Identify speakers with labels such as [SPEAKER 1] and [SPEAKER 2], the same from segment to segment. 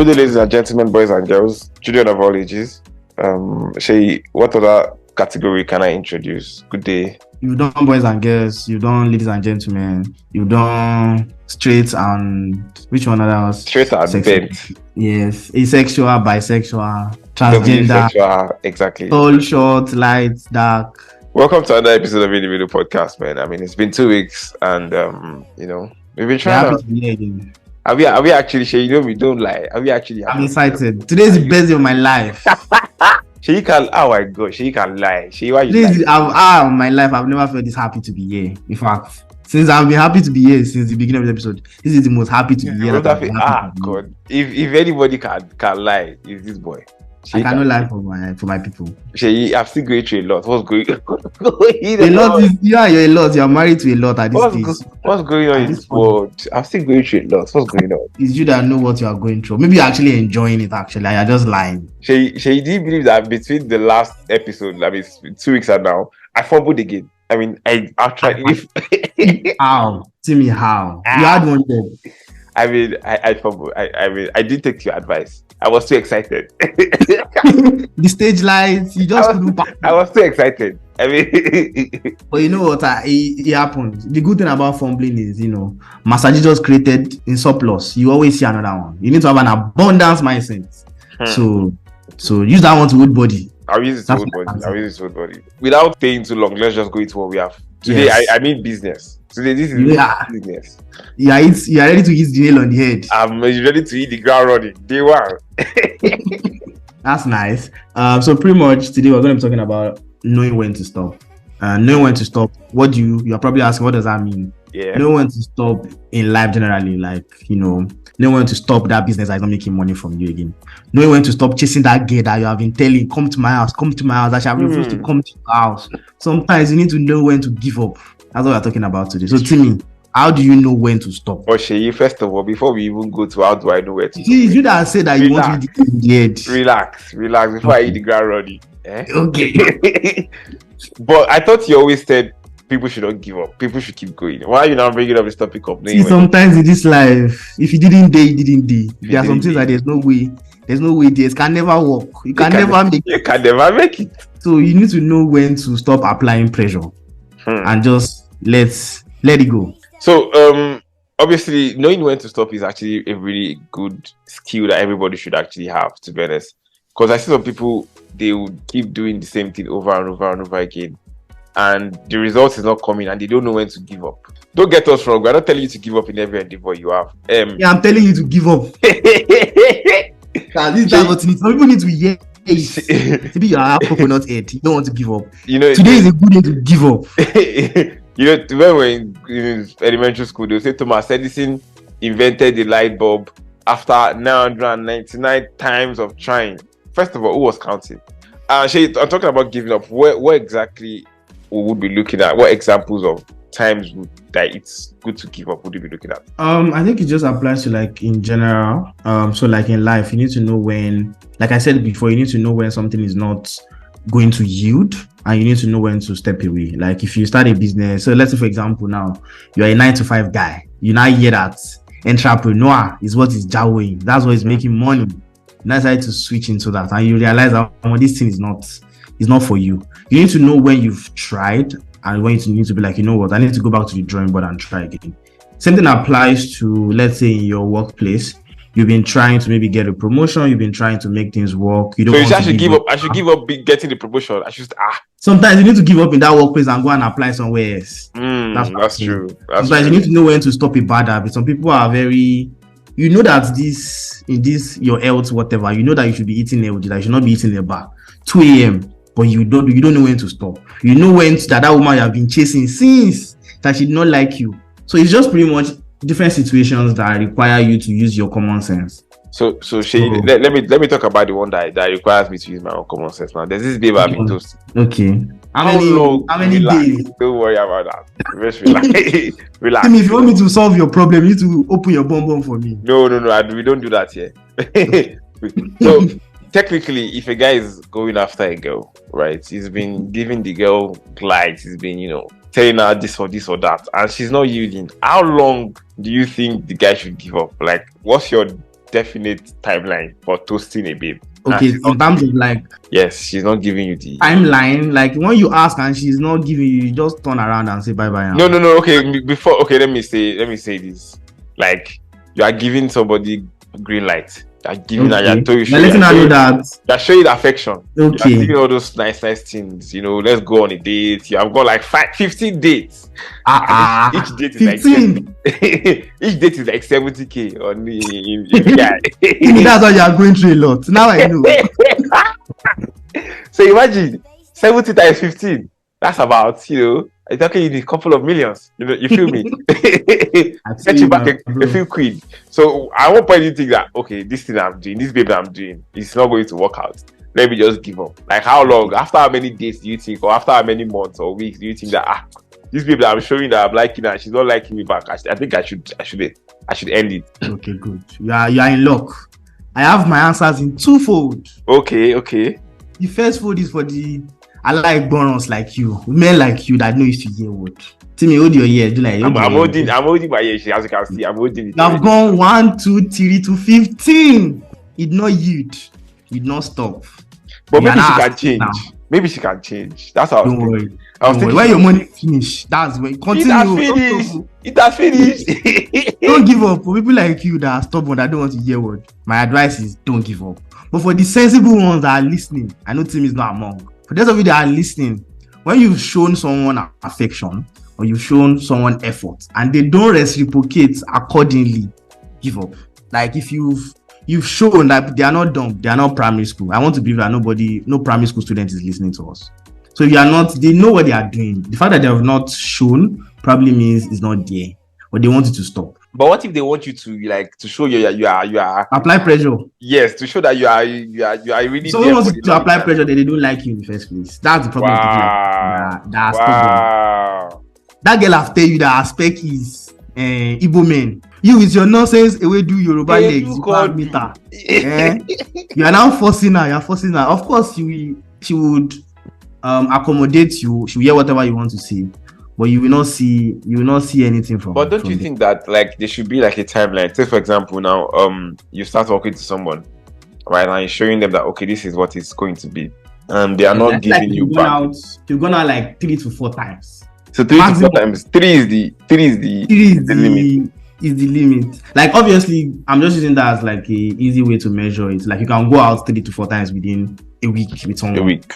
[SPEAKER 1] Good day, ladies and gentlemen, boys and girls, children of all ages. Shay, what other category can I introduce? Good day.
[SPEAKER 2] You've done boys and girls, you've done ladies and gentlemen, you've done straight and which one other was?
[SPEAKER 1] Straight and bent.
[SPEAKER 2] Yes, asexual, bisexual, transgender,
[SPEAKER 1] Sexual, exactly.
[SPEAKER 2] tall, short, light, dark.
[SPEAKER 1] Welcome to another episode of Individual Podcast, man. I mean, it's been 2 weeks, and we've been trying
[SPEAKER 2] to be here again.
[SPEAKER 1] Are we actually, Shay? You know we don't lie. Are we actually?
[SPEAKER 2] I'm excited. Today's the best day of my life.
[SPEAKER 1] Shay, can. Oh my God, Shay can lie. Shay, why you
[SPEAKER 2] lie? My life, I've never felt this happy to be here. In fact, since I've been happy to be here since the beginning of the episode, this is the most happy to be here.
[SPEAKER 1] God, if anybody can lie, it's this boy.
[SPEAKER 2] I cannot lie for my people.
[SPEAKER 1] Shay, I'm still going through a lot. What's going on?
[SPEAKER 2] A lot is you're a lot. You're married to a lot at this stage.
[SPEAKER 1] What's going on in this world? I'm still going through a lot. What's going on?
[SPEAKER 2] It's you that know what you are going through. Maybe you're actually enjoying it. Actually, you're just lying.
[SPEAKER 1] Shay, do you believe that between the last episode, I mean, 2 weeks and now, I fumbled again? I mean, I tried.
[SPEAKER 2] How? Tell me how. You had one day.
[SPEAKER 1] I mean, I fumbled. I didn't take your advice. I was too excited.
[SPEAKER 2] The stage lights, you just couldn't pass.
[SPEAKER 1] I was too excited. I mean,
[SPEAKER 2] but you know what? It happened. The good thing about fumbling is, Massage just created in surplus. You always see another one. You need to have an abundance mindset. So use that one to hold body.
[SPEAKER 1] I'll use it to hold body. Without staying too long, let's just go into what we have today. Yes. I mean business. Today, this is business.
[SPEAKER 2] You are ready to hit the nail on the head.
[SPEAKER 1] I'm ready to hit the ground running. Day one.
[SPEAKER 2] That's nice. So pretty much today we're going to be talking about knowing when to stop. Knowing when to stop. You're probably asking, what does that mean?
[SPEAKER 1] Yeah.
[SPEAKER 2] Knowing when to stop in life generally, knowing when to stop that business that is not making money from you again. Knowing when to stop chasing that girl that you have been telling, come to my house, that she have refused to come to your house. Sometimes you need to know when to give up. That's what we're talking about today. So tell me, how do you know when to stop?
[SPEAKER 1] Shay, first of all, before we even go to how do I know where to stop?
[SPEAKER 2] You that said that you want to be in the edge.
[SPEAKER 1] Relax before I hit the ground running.
[SPEAKER 2] Okay.
[SPEAKER 1] But I thought you always said people should not give up. People should keep going. Why are you now bringing up this topic up?
[SPEAKER 2] See, sometimes in this life, if you didn't dare, you didn't dare. There are some things that there's no way this can never work. You can never make it. So you need to know when to stop applying pressure and just let it go.
[SPEAKER 1] So obviously knowing when to stop is actually a really good skill that everybody should actually have, to be honest. Because I see some people, they would keep doing the same thing over and over and over again, and the result is not coming, and they don't know when to give up. Don't get us wrong, we're not telling you to give up in every endeavor you have.
[SPEAKER 2] I'm telling you to give up. This is what some people need to hear. Maybe you have coconut head. You don't want to give up. Today is a good day to give up.
[SPEAKER 1] When we're in elementary school, they'll say Thomas Edison invented the light bulb after 999 times of trying. First of all, who was counting? Shay, I'm talking about giving up. What exactly we would be looking at? What examples of times that it's good to give up would you be looking at?
[SPEAKER 2] I think it just applies to in general. So in life, you need to know when, like I said before, you need to know when something is not going to yield, and you need to know when to step away. Like if you start a business, so let's say for example now you're a 9-to-5 guy, you now hear that entrepreneur is what is jawing, that's what is making money. You decide to switch into that, and you realize that this thing is not for you. You need to know when you've tried and when you need to be like, you know what, I need to go back to the drawing board and try again. Same thing applies to, let's say, in your workplace. You've been trying to maybe get a promotion. You've been trying to make things work. You don't.
[SPEAKER 1] So I should give up. I should give up getting the promotion.
[SPEAKER 2] Sometimes you need to give up in that workplace and go and apply somewhere else.
[SPEAKER 1] That's true.
[SPEAKER 2] Sometimes you need to know when to stop a bad habit. Some people are very, that in this your health, whatever. You know that you should be eating healthy. That you should not be eating a bar 2 a.m. But you don't know when to stop. You know when that woman you have been chasing since that she did not like you. So it's just pretty much different situations that require you to use your common sense.
[SPEAKER 1] So Shay, let me talk about the one that requires me to use my own common sense now. There's this babe I've been toasting.
[SPEAKER 2] Okay. How many days?
[SPEAKER 1] Don't worry about that. Just relax.
[SPEAKER 2] If you want me to solve your problem, you need to open your bum for me.
[SPEAKER 1] No, we don't do that here. So technically, if a guy is going after a girl, right, he's been giving the girl glides, he's been, telling her this or that, and she's not yielding. How long do you think the guy should give up? Like, what's your definite timeline for toasting a babe.
[SPEAKER 2] Okay, in terms of like
[SPEAKER 1] yes, she's not giving you the
[SPEAKER 2] timeline. Like when you ask and she's not giving you, you just turn around and say bye bye.
[SPEAKER 1] No. Okay, let me say this. Like you are giving somebody green light. You're giving her, you're
[SPEAKER 2] letting her know that
[SPEAKER 1] you're showing affection.
[SPEAKER 2] Okay.
[SPEAKER 1] You're giving all those nice things. Let's go on a date. You have got like 15 dates. Each date is
[SPEAKER 2] 15.
[SPEAKER 1] Like each date is like 70K on the
[SPEAKER 2] That's why you are going through a lot. Now I know.
[SPEAKER 1] So imagine 70 times 15. That's about, it's talking in a couple of millions. You feel me? Set you back a few quid. So at one point you think that, okay, this thing I'm doing, this baby I'm doing, it's not going to work out. Let me just give up. Like how long? After how many days do you think, or after how many months or weeks do you think that this baby that I'm showing that I'm liking her, she's not liking me back? I think I should end it.
[SPEAKER 2] Okay, good. You are in luck. I have my answers in twofold.
[SPEAKER 1] Okay.
[SPEAKER 2] The first fold is for I like borons like you, men like you that know used to hear word. Timmy, hold your ear. Do like
[SPEAKER 1] I'm holding my ear. As you can see, I'm holding it.
[SPEAKER 2] You have gone 1, 2, 3 to 15. It not yield. It not stop.
[SPEAKER 1] But maybe she can change. Now. Maybe she can change. That's how.
[SPEAKER 2] Don't worry. When your money finish, that's when continue.
[SPEAKER 1] It has finished.
[SPEAKER 2] Don't give up. For people like you that are stubborn, that don't want to hear word, my advice is don't give up. But for the sensible ones that are listening, I know Tim is not among. For those of you that are listening, when you've shown someone affection or you've shown someone effort and they don't reciprocate accordingly, give up. Like if you've shown that they are not dumb, they are not primary school. I want to believe that no primary school student is listening to us. So if you are not, they know what they are doing. The fact that they have not shown probably means it's not there, or they want you to stop.
[SPEAKER 1] But what if they want you to show you are
[SPEAKER 2] apply pressure?
[SPEAKER 1] Yes, to show that you are really.
[SPEAKER 2] Someone wants to apply pressure that they don't like you in the first place. That's the problem. Wow. That girl have tell you that her spec is Igbo men. You with your nonsense away do Yoruba legs. You can't meet her. You are now forcing her. You are forcing her. Of course, she would accommodate you. She will hear whatever you want to say. But you will not see anything from.
[SPEAKER 1] But don't you think that like there should be like a timeline? Say for example now, you start talking to someone, right, and you're showing them that okay, this is what it's going to be, and they are not giving you back.
[SPEAKER 2] You've gone out like 3 to 4 times.
[SPEAKER 1] So 3 to 4 times. 3 is the limit.
[SPEAKER 2] Is the limit. Like obviously, I'm just using that as like a easy way to measure it. Like you can go out 3 to 4 times within a week with someone.
[SPEAKER 1] A week.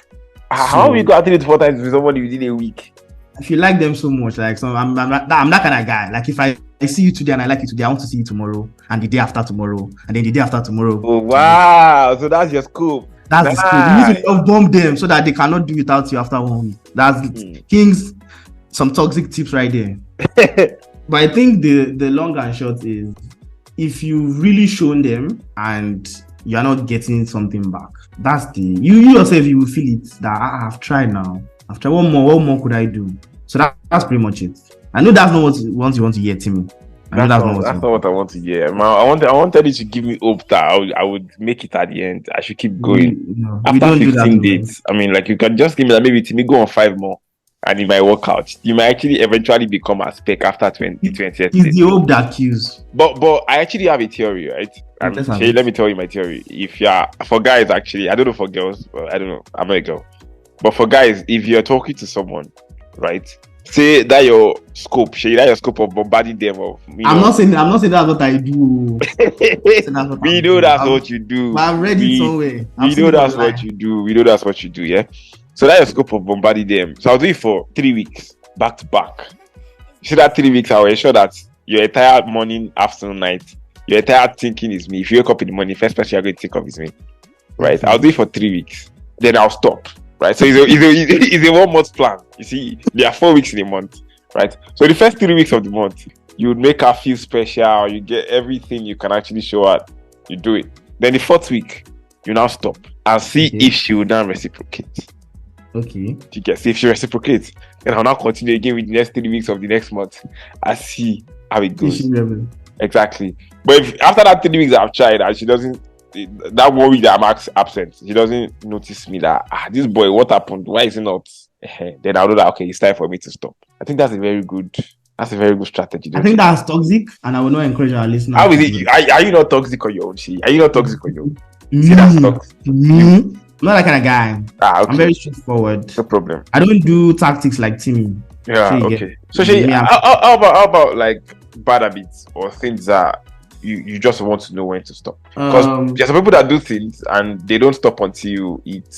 [SPEAKER 1] How will you go out 3 to 4 times with somebody within a week?
[SPEAKER 2] If you like them so much, like I'm that kind of guy. Like if I see you today and I like you today, I want to see you tomorrow and the day after tomorrow and then the day after tomorrow.
[SPEAKER 1] Oh wow! So that's your scope.
[SPEAKER 2] That's the scope. You need to bomb them so that they cannot do without you after 1 week. That's King's some toxic tips right there. But I think the long and short is if you've really shown them and you're not getting something back, that's you yourself, you will feel it that I've tried now. After what more could I do? So that's pretty much it. I know that's not what you want to hear, Timmy.
[SPEAKER 1] That's not what I want to hear. I wanted you to give me hope that I would make it at the end. I should keep going. After 15 dates, I mean, like you can just give me that maybe Timmy go on 5 more. And it might work out. You might actually eventually become a spec after 20.
[SPEAKER 2] It's the hope that kills.
[SPEAKER 1] But I actually have a theory, right? Let me tell you my theory. If for guys, actually, I don't know for girls, but I don't know. I'm not a girl. But for guys, if you're talking to someone, right? Say that your scope of bombarding them of.
[SPEAKER 2] I'm not saying that's what I do.
[SPEAKER 1] We know that's what you do.
[SPEAKER 2] I've read it somewhere.
[SPEAKER 1] We know that's what you do. We know that's what you do. Yeah. So that's your scope of bombarding them. So I'll do it for 3 weeks, back to back. You see that 3 weeks, I will ensure that your entire morning, afternoon, night, your entire thinking is me. If you wake up in the morning, first person you're going to think of is me. Right? I'll do it for 3 weeks. Then I'll stop. Right? So it's a 1 month plan. You see, there are 4 weeks in a month. Right? So the first 3 weeks of the month, you would make her feel special. You get everything you can actually show her. You do it. Then the 4th week, you now stop and see if she will now reciprocate.
[SPEAKER 2] Okay.
[SPEAKER 1] If she reciprocates, then I'll now continue again with the next 3 weeks of the next month. I see how it goes. Exactly. But if after that 3 weeks I've tried and she doesn't, that 1 week that I'm absent, she doesn't notice me that this boy, what happened? Why is he not? Then I'll know that okay, it's time for me to stop. I think that's a very good That's a very good strategy.
[SPEAKER 2] I think that's toxic, and I will not encourage our listeners.
[SPEAKER 1] How is it? Are you not toxic on your own? Are you not toxic on your own? See,
[SPEAKER 2] that's
[SPEAKER 1] toxic.
[SPEAKER 2] I'm not that kind of guy.
[SPEAKER 1] Okay.
[SPEAKER 2] I'm very straightforward.
[SPEAKER 1] No problem.
[SPEAKER 2] I don't do tactics like Timmy.
[SPEAKER 1] Yeah, okay. So, how about like bad habits or things that you just want to know when to stop? Because there's some people that do things and they don't stop until it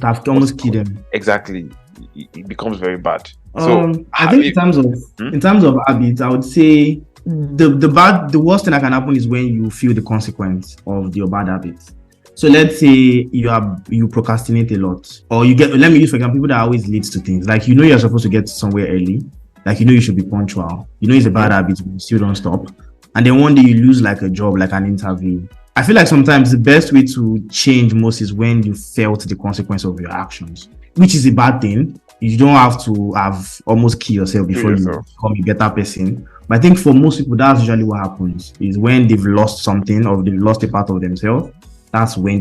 [SPEAKER 2] have almost killed them.
[SPEAKER 1] Exactly. It becomes very bad.
[SPEAKER 2] So I think in terms of habits, I would say the worst thing that can happen is when you feel the consequence of your bad habits. So let's say you procrastinate a lot, or let me use for example people that always leads to things. Like you're supposed to get somewhere early, like you should be punctual. It's a bad habit, but you still don't stop. And then one day you lose like a job, like an interview. I feel like sometimes the best way to change most is when you felt the consequence of your actions, which is a bad thing. You don't have to have almost kill yourself before you become a better person. But I think for most people, that's usually what happens is when they've lost something or they've lost a part of themselves. That's when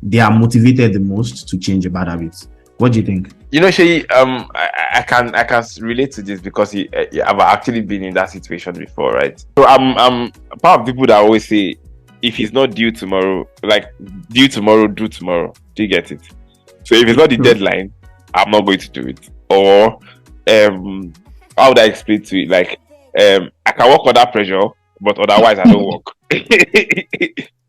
[SPEAKER 2] they are motivated the most to change a bad habits. What do you think?
[SPEAKER 1] Shay, I can relate to this because I've actually been in that situation before, right? So I'm part of people that always say, if it's not due tomorrow, like due tomorrow, do tomorrow. Do you get it? So if it's not the deadline, I'm not going to do it. Or how would I explain to it? Like I can work under pressure, but otherwise I don't work.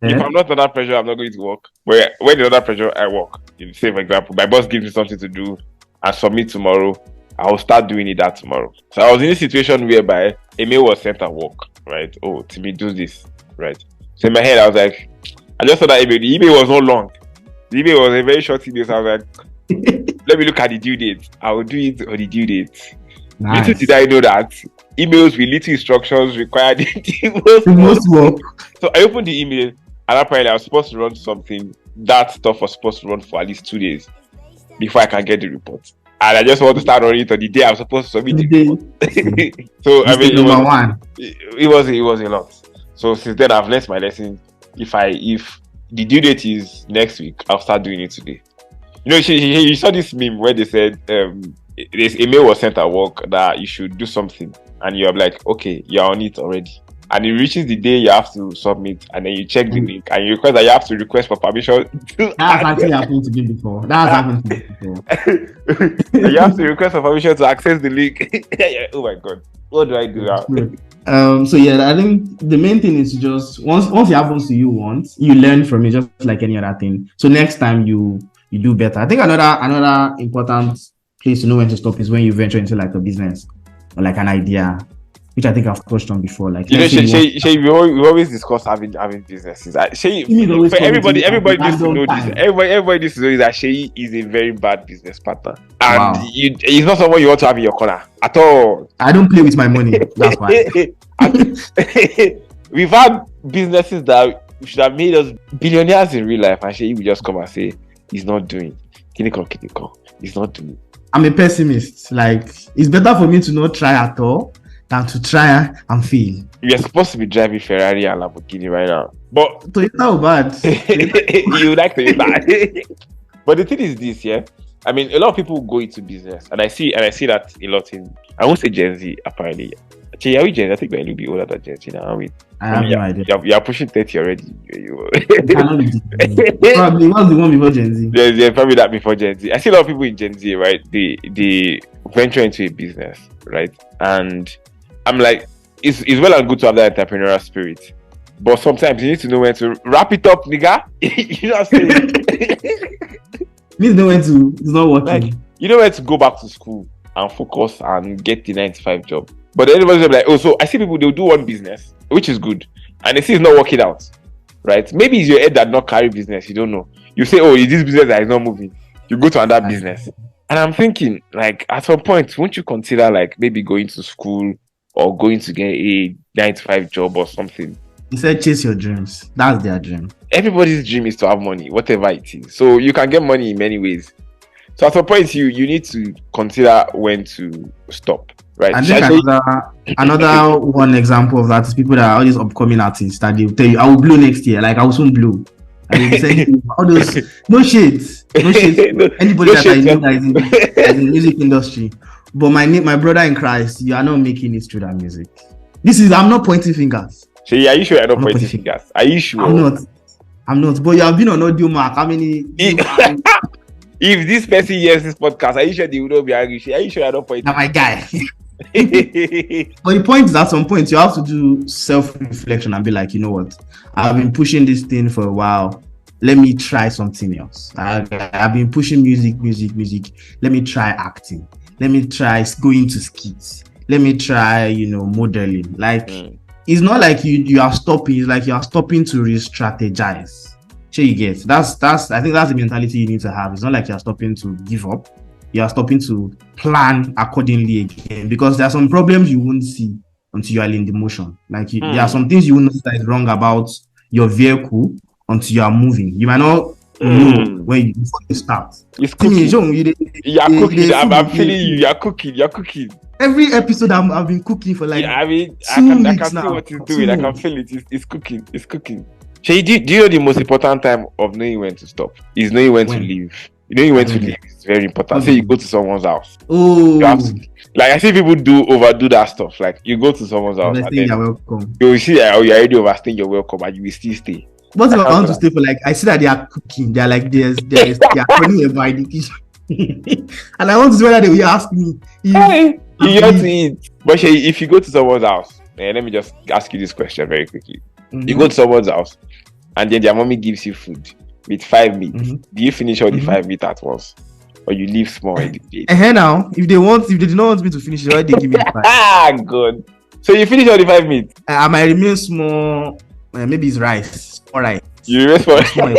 [SPEAKER 1] If I'm not under pressure, I'm not going to work. But when there's under pressure, I work. Say, for example, my boss gives me something to do and submit tomorrow. I'll start doing it that tomorrow. So I was in a situation whereby a mail was sent at work, right? Oh, Timmy, do this, right? So in my head, I was like, I just saw that email. The email was not long. The email was a very short email. So I was like, let me look at the due date. I will do it on the due date. Nice. Little did I know that emails with little instructions required the most work. So I opened the email. And apparently I was supposed to run something. That stuff was supposed to run for at least 2 days before I can get the report. And I just want to start running it on the day I'm supposed to submit the report. So I mean, it was a lot. So since then I've learned my lesson. If the due date is next week, I'll start doing it today. You saw this meme where they said this email was sent at work that you should do something, and you're like, okay, you're on it already. And it reaches the day you have to submit, and then you check the link, and you request that you have to request for permission.
[SPEAKER 2] That's actually happened to me before.
[SPEAKER 1] You have to request for permission to access the link. Oh my god, what do I do now?
[SPEAKER 2] So yeah, I think the main thing is to just once it happens to you once, you learn from it, just like any other thing. So next time you do better. I think another important place to know when to stop is when you venture into like a business or like an idea, which I think I've touched on before. Like,
[SPEAKER 1] Shay, we always discuss having businesses. Shay, everybody needs to know this. Everybody needs to know that Shay is a very bad business partner, and he's not someone you want to have in your corner at all.
[SPEAKER 2] I don't play with my money. That's why.
[SPEAKER 1] We've had businesses that should have made us billionaires in real life, and Shay will just come and say he's not doing. Clinical. He's not doing.
[SPEAKER 2] I'm a pessimist. Like, it's better for me to not try at all than to try and fail.
[SPEAKER 1] You're supposed to be driving Ferrari and Lamborghini right now, but
[SPEAKER 2] Toyota bad.
[SPEAKER 1] You like Toyota. But the thing is this, yeah. I mean, a lot of people go into business, and I see that a lot in. I won't say Gen Z, apparently. Actually, are we Gen Z? I think we're a little bit older than Gen Z now, are we?
[SPEAKER 2] I have no idea.
[SPEAKER 1] You're pushing 30 already.
[SPEAKER 2] Probably was the one before Gen Z.
[SPEAKER 1] Yeah, probably that before Gen Z. I see a lot of people in Gen Z, right? They venture into a business, right? And I'm like, it's well and good to have that entrepreneurial spirit, but sometimes you need to know when to wrap it up, nigga. You know what I'm saying?
[SPEAKER 2] You need to know when to. It's not working.
[SPEAKER 1] Like, you know when to go back to school and focus and get the 9 to 5 job. But then everybody's like, oh, so I see people, they'll do one business, which is good, and they see it's not working out, right? Maybe it's your head that not carry business. You don't know. You say, oh, it's this business that is not moving. You go to another business, and I'm thinking, like, at some point, won't you consider like maybe going to school or going to get a 9 to 5 job or something?
[SPEAKER 2] He said, chase your dreams. That's their dream.
[SPEAKER 1] Everybody's dream is to have money, whatever it is. So you can get money in many ways. So at some point, you need to consider when to stop, right?
[SPEAKER 2] I think another one example of that is people that are all these upcoming artists that they will tell you, I will blow next year. Like, I will soon blow. And they say all those no shades. Anybody that is in the music industry But my brother in Christ, you are not making it through that music. I'm not pointing fingers.
[SPEAKER 1] Shay, are you sure you're not pointing fingers? Are you sure?
[SPEAKER 2] I'm not. But you have been on Audio Mark. How many?
[SPEAKER 1] If this person hears this podcast, are you sure they will not be angry? Are you sure you're not pointing?
[SPEAKER 2] Now my guy. But the point is, at some point, you have to do self-reflection and be like, you know what? I've been pushing this thing for a while. Let me try something else. I've been pushing music. Let me try acting. Let me try going to skits. Let me try, modeling. Like, it's not like you are stopping. It's like you are stopping to re-strategize. Sure, you get. I think that's the mentality you need to have. It's not like you're stopping to give up. You are stopping to plan accordingly again, because there are some problems you won't see until you are in the motion. Like there are some things you will know that is wrong about your vehicle until you are moving. You might not know when before you start.
[SPEAKER 1] It's cooking. You're cooking. I'm feeling you. You're cooking.
[SPEAKER 2] Every episode I've been cooking for like.
[SPEAKER 1] I can see what it's doing. I can feel it. It's cooking. It's cooking. Shay, do you know the most important time of knowing when to stop is knowing when to leave. Knowing when to leave is very important. Say you go to someone's house.
[SPEAKER 2] Oh,
[SPEAKER 1] like I see people overdo that stuff. Like you go to someone's house and then
[SPEAKER 2] you're welcome.
[SPEAKER 1] You will see you're already overstaying your welcome, and you will still stay.
[SPEAKER 2] What if I want to stay for like? I see that they are cooking. They are like they are running about the kitchen, and I want to see whether they will ask me.
[SPEAKER 1] You have to eat. But Shay, if you go to someone's house, let me just ask you this question very quickly. You go to someone's house, and then their mommy gives you food with 5 meat. Do you finish all the 5 meat at once, or you leave small in the plate?
[SPEAKER 2] Now, if they did not want me to finish it, why they give me 5?
[SPEAKER 1] Good. So you finish all the 5 meat.
[SPEAKER 2] I might remain small. Maybe it's rice. All right.
[SPEAKER 1] You remain small.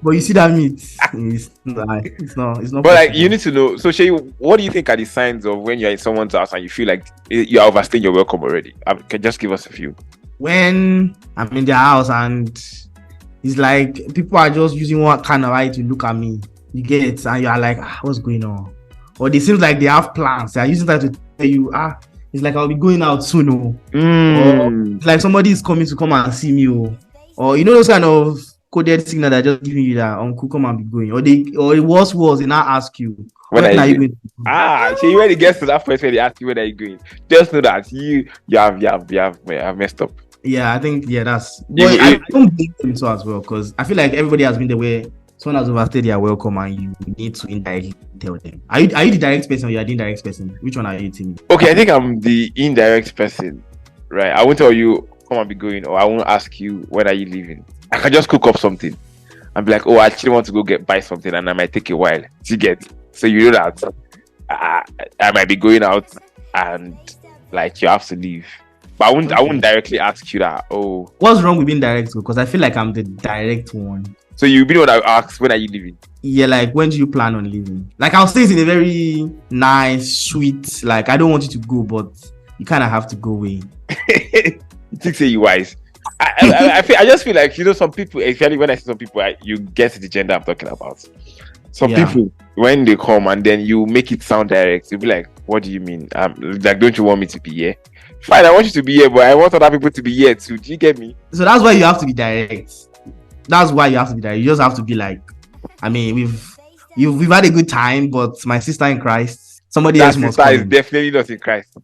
[SPEAKER 2] But you see that meat? It's not.
[SPEAKER 1] But like you need to know. So Shay, what do you think are the signs of when you're in someone's house and you feel like you are overstaying your welcome already? Can just give us a few.
[SPEAKER 2] When I'm in their house and it's like people are just using one kind of eye to look at me. You get it, and you are like, what's going on? Or it seems like they have plans. They are using that to tell you, it's like I'll be going out soon. Or it's like somebody is coming to come and see me. Or those kind of coded signal that just giving you that uncle come and be going. Or the worst was they now ask you, when are you going?
[SPEAKER 1] So when it gets to that point where they ask you when are you going, just know that you have messed up.
[SPEAKER 2] Yeah, I think that's. But I don't blame them so as well, because I feel like everybody has been the way someone has overstayed their welcome, and you need to indirectly tell them. Are you the direct person or you are the indirect person? Which one are you telling me?
[SPEAKER 1] Okay, I think I'm the indirect person, right? I won't tell you come and be going, or I won't ask you when are you leaving. I can just cook up something and be like, I actually want to go buy something, and I might take a while to get. So you know that I might be going out, and like you have to leave. But I wouldn't directly ask you that.
[SPEAKER 2] What's wrong with being direct? Because I feel like I'm the direct one.
[SPEAKER 1] So you'll be the one that asks, when are you leaving?
[SPEAKER 2] Yeah, like when do you plan on leaving? Like I'll say it in a very nice, sweet, like I don't want you to go, but you kind of have to go away.
[SPEAKER 1] You think say you wise. I just feel like some people, especially when I see some people, you get the gender I'm talking about. Some people, when they come and then you make it sound direct, you'll be like, what do you mean? Like, don't you want me to be here? Fine, I want you to be here, but I want other people to be here too. Do you get me?
[SPEAKER 2] So that's why you have to be direct. That's why you have to be direct. You just have to be like, I mean, we've had a good time, but my sister in Christ, somebody else must come.
[SPEAKER 1] That sister is definitely not in Christ.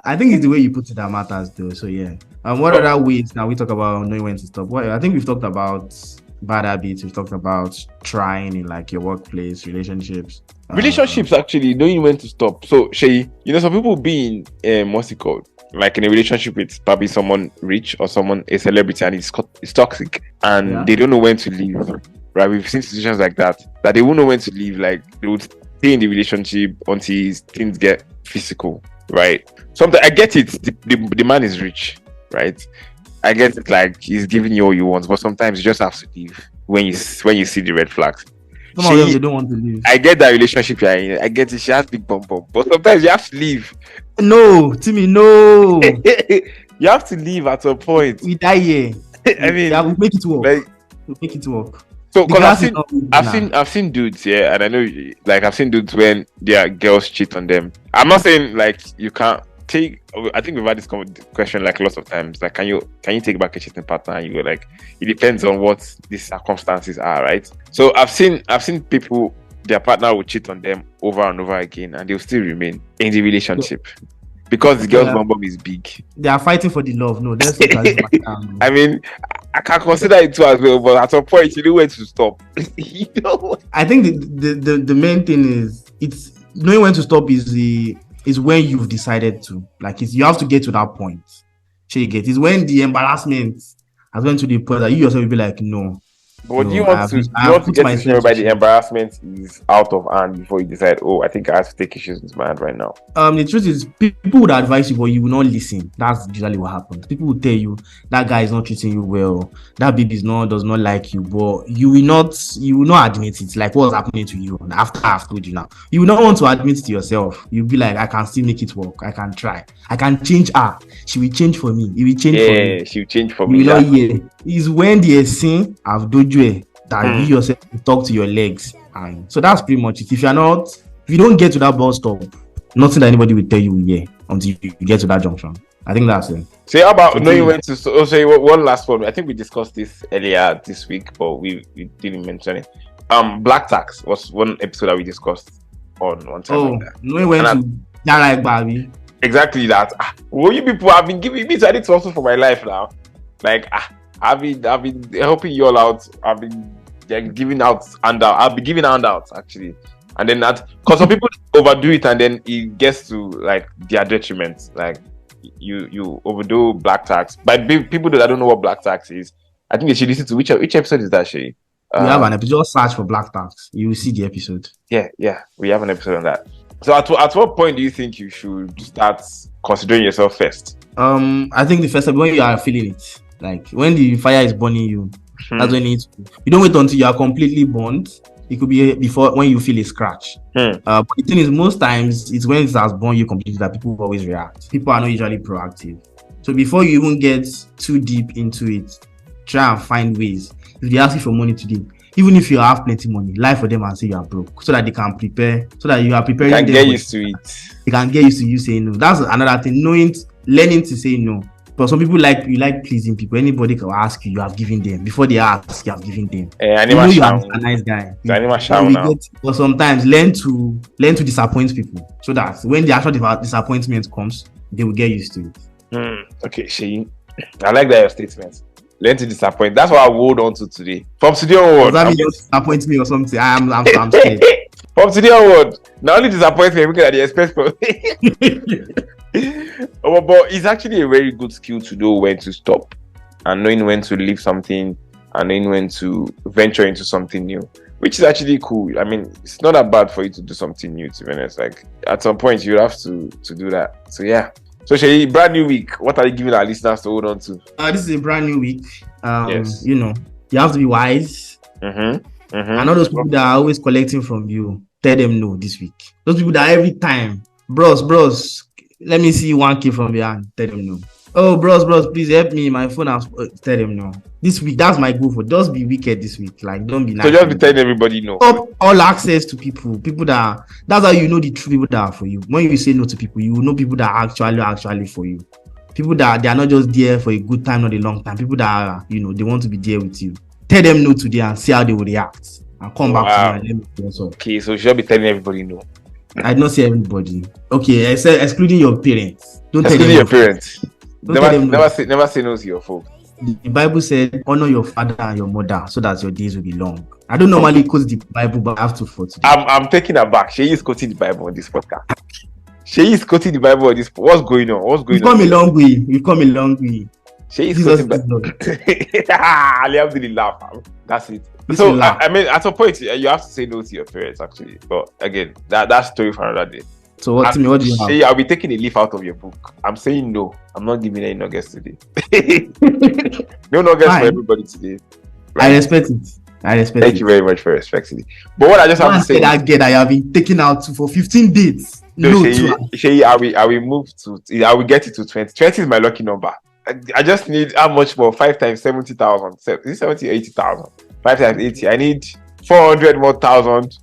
[SPEAKER 2] I think it's the way you put it that matters, though. So yeah. What other ways now we talk about knowing when to stop? Well, I think we've talked about bad habits. We've talked about trying in like your workplace, relationships.
[SPEAKER 1] Relationships, actually, knowing when to stop. So, Shay, some people being, what's it called? Like in a relationship with probably someone rich or a celebrity, and it's toxic, and they don't know when to leave. Right? We've seen situations like that they won't know when to leave. Like they would stay in the relationship until things get physical. Right? Sometimes I get it. The man is rich, right? I get it. Like he's giving you all you want, but sometimes you just have to leave when you see the red flags.
[SPEAKER 2] Some of them they don't want to leave.
[SPEAKER 1] I get that relationship you're in. I get it. She has big bum, but sometimes you have to leave.
[SPEAKER 2] No, Timmy, no.
[SPEAKER 1] You have to leave at some point.
[SPEAKER 2] We die here.
[SPEAKER 1] I mean,
[SPEAKER 2] we'll make it work.
[SPEAKER 1] Like,
[SPEAKER 2] we'll make it work.
[SPEAKER 1] So, because I've seen dudes, and I know, like, I've seen dudes when their girls cheat on them. I'm not saying like you can't take. I think we've had this question like lots of times. Like, can you take back a cheating partner? And you go like, it depends on what the circumstances are, right? So I've seen people their partner will cheat on them over and over again, and they'll still remain in the relationship because the girl's bum bum is big.
[SPEAKER 2] They are fighting for the love. No, that's
[SPEAKER 1] I mean, I can consider it too as well, but at some point you know when to stop. You know.
[SPEAKER 2] I think the main thing is it's knowing when to stop is when you've decided to. Like you have to get to that point. It's when the embarrassment has went to the point that you yourself will be like, no.
[SPEAKER 1] But do you want to get to know by the embarrassment is out of hand before you decide, oh, I think I have to take issues into my hand right now?
[SPEAKER 2] The truth is, people would advise you, but you will not listen. That's usually what happens. People will tell you that guy is not treating you well, that baby does not like you, but you will not admit it. Like what's happening to you after I've told you now. You will not want to admit it to yourself. You'll be like, I can still make it work. I can try. I can change her. She will change for me. It will change for me.
[SPEAKER 1] Yeah, she will change for me.
[SPEAKER 2] You will not hear. It's when they sin I've done you that you yourself talk to your legs. And so that's pretty much it. If you don't get to that bus stop, nothing that anybody will tell you until you get to that junction. I think that's it.
[SPEAKER 1] So how about knowing when to stop? So one last one. I think we discussed this earlier this week, but we didn't mention it. Black tax was one episode that we discussed on one time.
[SPEAKER 2] Oh, knowing when to like Barbie.
[SPEAKER 1] Exactly that. Well, you people have been giving me to also for my life now. Like I've been helping you all out. I've been giving out handout. I'll be giving handouts actually, and then that because some people overdo it and then it gets to like their detriment. Like you overdo black tax. But people that don't know what black tax is, I think they should listen to which episode is that, Shay?
[SPEAKER 2] We have an episode. Search for black tax. You will see the episode.
[SPEAKER 1] Yeah, we have an episode on that. So at what point do you think you should start considering yourself first?
[SPEAKER 2] I think the first time when you are feeling it, like when the fire is burning you, that's when you don't wait until you are completely burned. It could be before when you feel a scratch. But the thing is, most times it's when it has burned you completely that people always react. People are not usually proactive. So before you even get too deep into it, try and find ways. If they ask you for money today, even if you have plenty money, lie for them and say you are broke, so that they can prepare, so that you are preparing.
[SPEAKER 1] Can get used to it.
[SPEAKER 2] They can get used to you saying no. That's another thing. Learning to say no. But some people like pleasing people. Anybody can ask you, you have given them. Before they ask, you have given them.
[SPEAKER 1] You know
[SPEAKER 2] you are a nice guy. But sometimes learn to disappoint people, so that when the actual disappointment comes, they will get used to it.
[SPEAKER 1] Okay, Shay, I like that your statement. Learn to disappoint. That's what I hold on to today. From today onward.
[SPEAKER 2] Does that mean you disappoint me or something? I'm scared.
[SPEAKER 1] From today onward, not only disappoint me, looking at the expense. But it's actually a very good skill to know when to stop and knowing when to leave something and knowing when to venture into something new, which is actually cool. I mean, it's not that bad for you to do something new, to be honest. Like at some point you have to do that. So yeah. So Shay, brand new week. What are you giving our listeners to hold on to?
[SPEAKER 2] This is a brand new week.
[SPEAKER 1] Yes.
[SPEAKER 2] You have to be wise. And all those people that are always collecting from you, tell them no this week. Those people that every time, bros, let me see 1K from behind, tell them no. Oh, bros, please help me. My phone has tell them no. This week, that's my goal for. Just be wicked this week. Like, don't be nice.
[SPEAKER 1] So just be telling everybody no.
[SPEAKER 2] Stop all access to people that that's how you know the true people that are for you. When you say no to people, you will know people that are actually for you. People that they are not just there for a good time, not a long time. People that are, they want to be there with you. Tell them no today and see how they will react. And come back to me and let me know what's up.
[SPEAKER 1] Okay, so you should be telling everybody no.
[SPEAKER 2] I don't say everybody. Okay, excluding your parents. Don't tell them
[SPEAKER 1] your parents.
[SPEAKER 2] Never
[SPEAKER 1] say no to your folks.
[SPEAKER 2] The Bible said, honor your father and your mother so that your days will be long. I don't normally quote the Bible, but I have to for today.
[SPEAKER 1] I'm taking her back. She is quoting the Bible on this podcast. She is quoting the Bible on this. What's going on?
[SPEAKER 2] We've come a long way.
[SPEAKER 1] She is quoting the Bible. That's it. So I mean, at some point you have to say no to your parents, actually. But again, that's story for another day.
[SPEAKER 2] So what do you have?
[SPEAKER 1] I'll be taking a leaf out of your book. I'm saying no. I'm not giving any nuggets today. No nuggets for everybody today.
[SPEAKER 2] Right? I respect it.
[SPEAKER 1] Thank you very much for respecting it. But what I just have to say,
[SPEAKER 2] I have been taken out for 15 dates.
[SPEAKER 1] I will get it to 20. 20 is my lucky number. I just need how much more? 5 times 70,000. Is it 70 or 80,000? 5 times 80. I need 400 more thousand.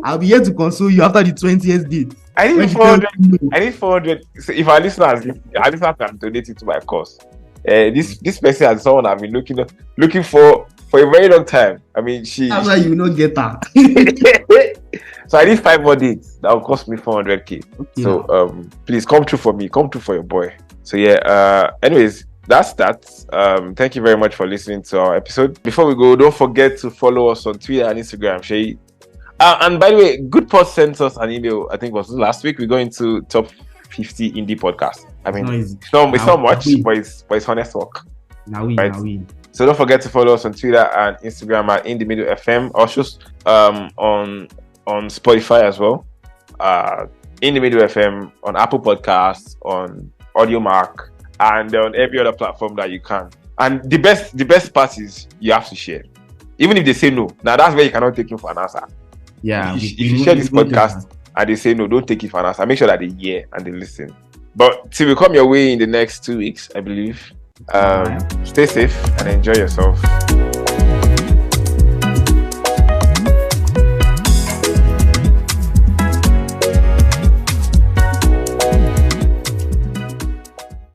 [SPEAKER 2] I'll be here to console you after the 20th date.
[SPEAKER 1] I need 400. I need 400. So if our listeners can donate it to my cause, This person has someone I've been looking for a very long time. I mean,
[SPEAKER 2] That's why you don't get her.
[SPEAKER 1] So I need 5 more dates. That will cost me 400k.
[SPEAKER 2] Okay,
[SPEAKER 1] So please come true for me. Come true for your boy. So yeah. Anyways, that's that. Thank you very much for listening to our episode. Before we go, don't forget to follow us on Twitter and Instagram, Shay. And by the way, Goodpod sent us an email. I think it was last week. We go into top 50 indie podcasts. I mean, it's not much, but it's honest work.
[SPEAKER 2] Now we.
[SPEAKER 1] So don't forget to follow us on Twitter and Instagram at In the Middle FM. Also on Spotify as well. In the Middle FM, on Apple Podcasts, on AudioMark, and on every other platform that you can. And the best part is you have to share, even if they say no. Now that's where you cannot take it for an answer.
[SPEAKER 2] Yeah.
[SPEAKER 1] If you share this podcast and they say no, don't take it for an answer. Make sure that they hear and they listen. But till we come your way in the next 2 weeks, I believe. Stay safe and enjoy yourself.